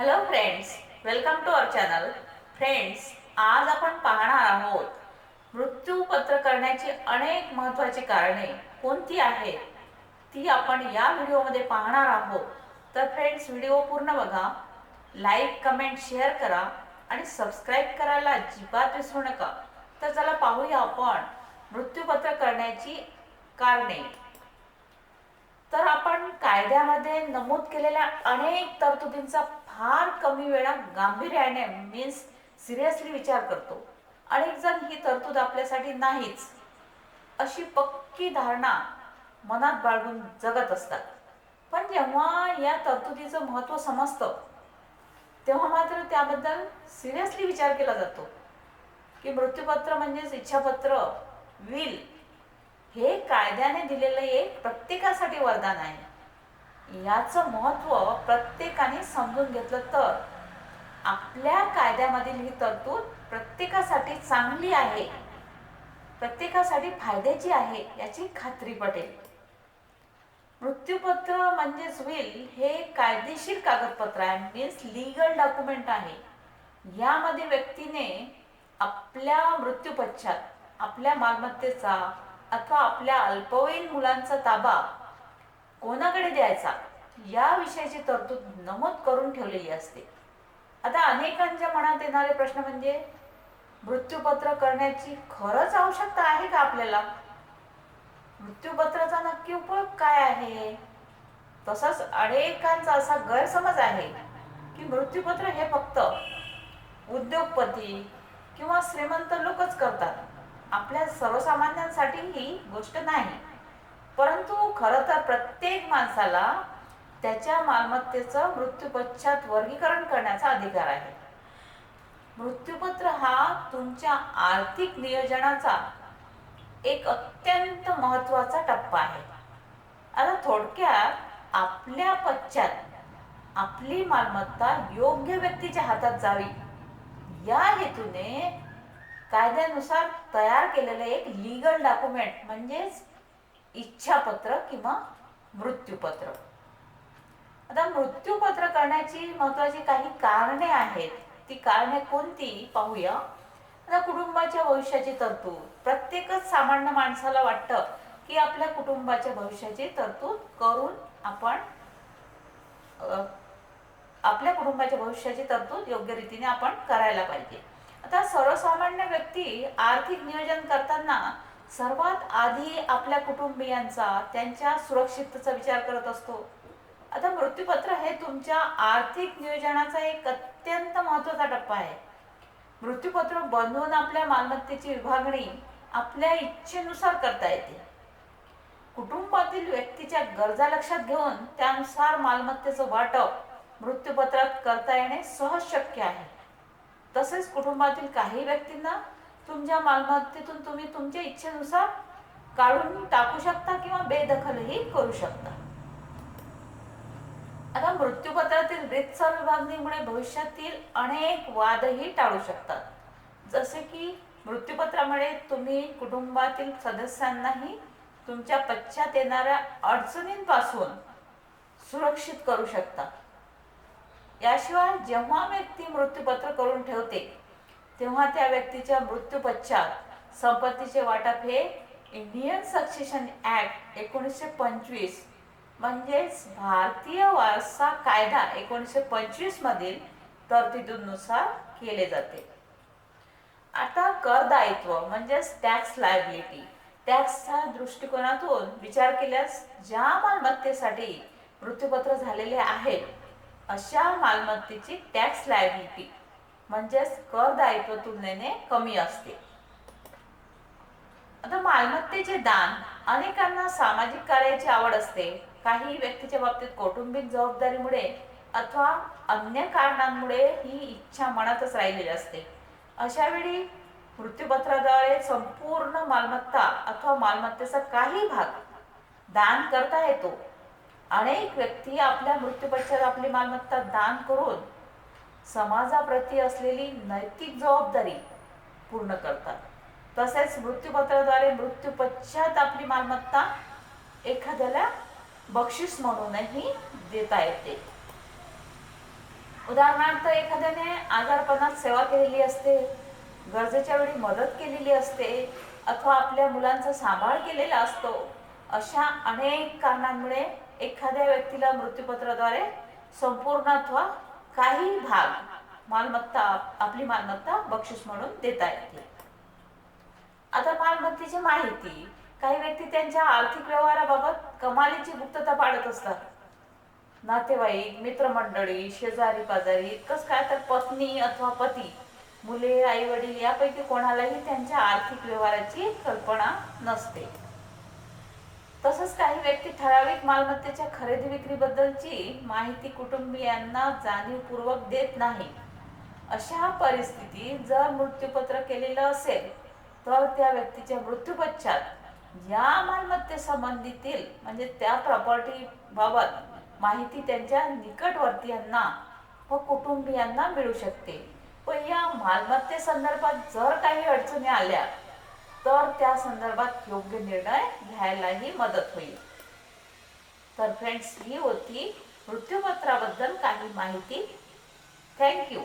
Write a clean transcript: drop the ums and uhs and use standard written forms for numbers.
Hello friends, welcome to our channel. Friends, आज आपण पाहणार आहोत मृत्यूपत्र करण्याची अनेक महत्त्वाची कारणे कोणती आहेत ती आपण या व्हिडिओमध्ये पाहणार आहोत. तर फ्रेंड्स, व्हिडिओ पूर्ण बघा, लाईक कमेंट शेअर करा आणि सबस्क्राईब करायला अजिबात विसरू नका. तर चला पाहूया आपण मृत्यूपत्र करण्याची कारणे. तर आपण कायद्यामध्ये नमूद केलेल्या अनेक तरतुदींचा फार कमी वेळा गांभीर्याने मीन्स सिरियसली विचार करतो. अनेक जण ही तरतूद आपल्यासाठी नाहीच अशी पक्की धारणा मनात बाळगून जगत असतात. पण जेव्हा या तरतुदीचं महत्त्व समजतं तेव्हा मात्र त्याबद्दल सिरियसली विचार केला जातो की मृत्यूपत्र म्हणजेच इच्छापत्र, विल हे कायद्याने दिलेलं एक प्रत्येकासाठी वरदान आहे. याचं महत्त्व प्रत्येकाने समजून घेतलं तर आपल्या कायद्यामधील ही तरतूद प्रत्येकासाठी चांगली आहे, प्रत्येकासाठी फायद्याची आहे याची खात्री पटेल. मृत्यूपत्र म्हणजेच विल हे कायदेशीर कागदपत्र आहे, मीन्स लीगल डॉक्युमेंट आहे. यामध्ये व्यक्तीने आपल्या मृत्यूपश्चात आपल्या मालमत्तेचा अथवा आपल्या अल्पवयीन मुलांचा ताबा कोणाकडे द्यायचा याविषयीची तरतूद नमूद करून ठेवलेली असते. आता अनेकांच्या मनात येणारे प्रश्न म्हणजे मृत्यूपत्र करण्याची खरंच आवश्यकता आहे का आपल्याला? मृत्यूपत्राचा नक्की उपयोग काय आहे? तसंच अनेकांचा असा गैरसमज आहे की मृत्यूपत्र हे फक्त उद्योगपती किंवा श्रीमंत लोकच करतात, आपल्या सर्वसामान्यांसाठी ही गोष्ट नाही. परंतु खरं तर प्रत्येक माणसाला त्याच्या मालमत्तेचं मृत्यूपश्चात वर्गीकरण करण्याचा अधिकार आहे. मृत्यूपत्र हा तुमच्या आर्थिक नियोजनाचा एक अत्यंत महत्त्वाचा टप्पा आहे. आता थोडक्यात आपल्या पश्चात आपली मालमत्ता योग्य व्यक्तीच्या हातात जावी या हेतूने कायद्यानुसार तयार केलेलं एक लीगल डॉक्युमेंट म्हणजेच इच्छापत्र किंवा मृत्यूपत्र. आता मृत्यूपत्र करण्याची महत्त्वाची काही कारणे आहेत. ती कारणे कोणती पाहूया. आता कुटुंबाच्या भविष्याची तरतूद. प्रत्येकच सामान्य माणसाला वाटतं की आपल्या कुटुंबाच्या भविष्याची तरतूद करून आपण आपल्या कुटुंबाच्या भविष्याची तरतूद योग्य रीतीने आपण करायला पाहिजे. आता सर्वसामान्य व्यक्ती आर्थिक नियोजन करताना सर्वात आधी आपल्या कुटुंबियांचा, त्यांच्या सुरक्षिततेचा विचार करत असतो. आता मृत्यूपत्र हे तुमच्या आर्थिक नियोजनाचा एक अत्यंत महत्त्वाचा टप्पा आहे. मृत्यूपत्र बनवून आपल्या मालमत्तेची विभागणी आपल्या इच्छेनुसार करता येते. कुटुंबातील व्यक्तीच्या गरजा लक्षात घेऊन त्यानुसार मालमत्तेचं वाटप मृत्यूपत्रात करता येणे सहज शक्य आहे. तसेच कुटुंबातील काही व्यक्तींना तुमच्या मालमत्तेतून तुम्ही तुमच्या इच्छेनुसार काढून टाकू शकता किंवा बेदखलही करू शकता. आता मृत्यूपत्रातील रीतसर विभागणीमुळे भविष्यातील अनेक वादही टाळू शकतात. जसे की मृत्यूपत्रामुळे तुम्ही कुटुंबातील सदस्यांनाही तुमच्या पश्चात येणाऱ्या अडचणींपासून सुरक्षित करू शकता. याशिवाय जेव्हा व्यक्ती मृत्यूपत्र करून ठेवते तेव्हा त्या व्यक्तीच्या मृत्यूपश्चात संपत्तीचे वाटप हे इंडियन सक्सेशन ॲक्ट 1925 म्हणजेच भारतीय वारसा कायदा 1925 मधील तरतुदीनुसार केले जाते. आता करदायित्व म्हणजेच टॅक्स लायबिलिटी. टॅक्सच्या दृष्टिकोनातून विचार केल्यास ज्या मालमत्तेसाठी मृत्यूपत्र झालेले आहेत अशा मालमत्तेची टॅक्स लायबिलिटी म्हणजेच करदायित्व तुलनेने कमी असते. आता मालमत्तेचे दान. अनेकांना सामाजिक कार्याची आवड असते. काही व्यक्तीच्या बाबतीत कौटुंबिक जबाबदारीमुळे अथवा अन्य कारणांमुळे ही इच्छा मनातच राहिलेली असते. अशा वेळी मृत्यूपत्राद्वारे संपूर्ण मालमत्ता अथवा मालमत्तेचा काही भाग दान करता येतो. अनेक व्यक्ती आपल्या मृत्यूपश्चात आपली मालमत्ता दान करून समाजाप्रती असलेली नैतिक जबाबदारी पूर्ण करतात. तसेच मृत्यूपत्राद्वारे मृत्यूपश्चात आपली मालमत्ता एखाद्याला बक्षीस म्हणूनही देता येते. उदाहरणार्थ एखाद्याने आजारपणात सेवा केलेली असते, गरजेच्या वेळी मदत केलेली असते अथवा आपल्या मुलांचा सांभाळ केलेला असतो. अशा अनेक कारणांमुळे एखाद्या व्यक्तीला मृत्यूपत्राद्वारे संपूर्ण अथवा काही भाग मालमत्ता आपली मालमत्ता बक्षीस म्हणून देता येते. आता मालमत्तेची माहिती. काही व्यक्ती त्यांच्या आर्थिक व्यवहाराबाबत कमालीची गुप्तता पाळत असतात. नातेवाईक, मित्रमंडळी, शेजारी पाजारी, इतकंच काय तर पत्नी अथवा पती, मुले, आई वडील यापैकी कोणालाही त्यांच्या आर्थिक व्यवहाराची कल्पना नसते. तसंच काही व्यक्ती ठराविक मालमत्तेच्या खरेदी विक्रीबद्दलची माहिती कुटुंबियांना जाणीवपूर्वक देत नाही. अशा परिस्थितीत जर मृत्यूपत्र केलेलं असेल तर त्या व्यक्तीच्या मृत्यूपश्चात या मालमत्तेसंबंधीतील म्हणजे त्या प्रॉपर्टी बाबत माहिती त्यांच्या निकटवर्तीयांना व कुटुंबियांना मिळू शकते. व या मालमत्तेसंदर्भात जर काही अडचणी आल्या तर त्या संदर्भात योग्य निर्णय घ्यायलाही मदत होईल. तर फ्रेंड्स, ही होती मृत्यूपत्राबद्दल काही माहिती. थँक्यू.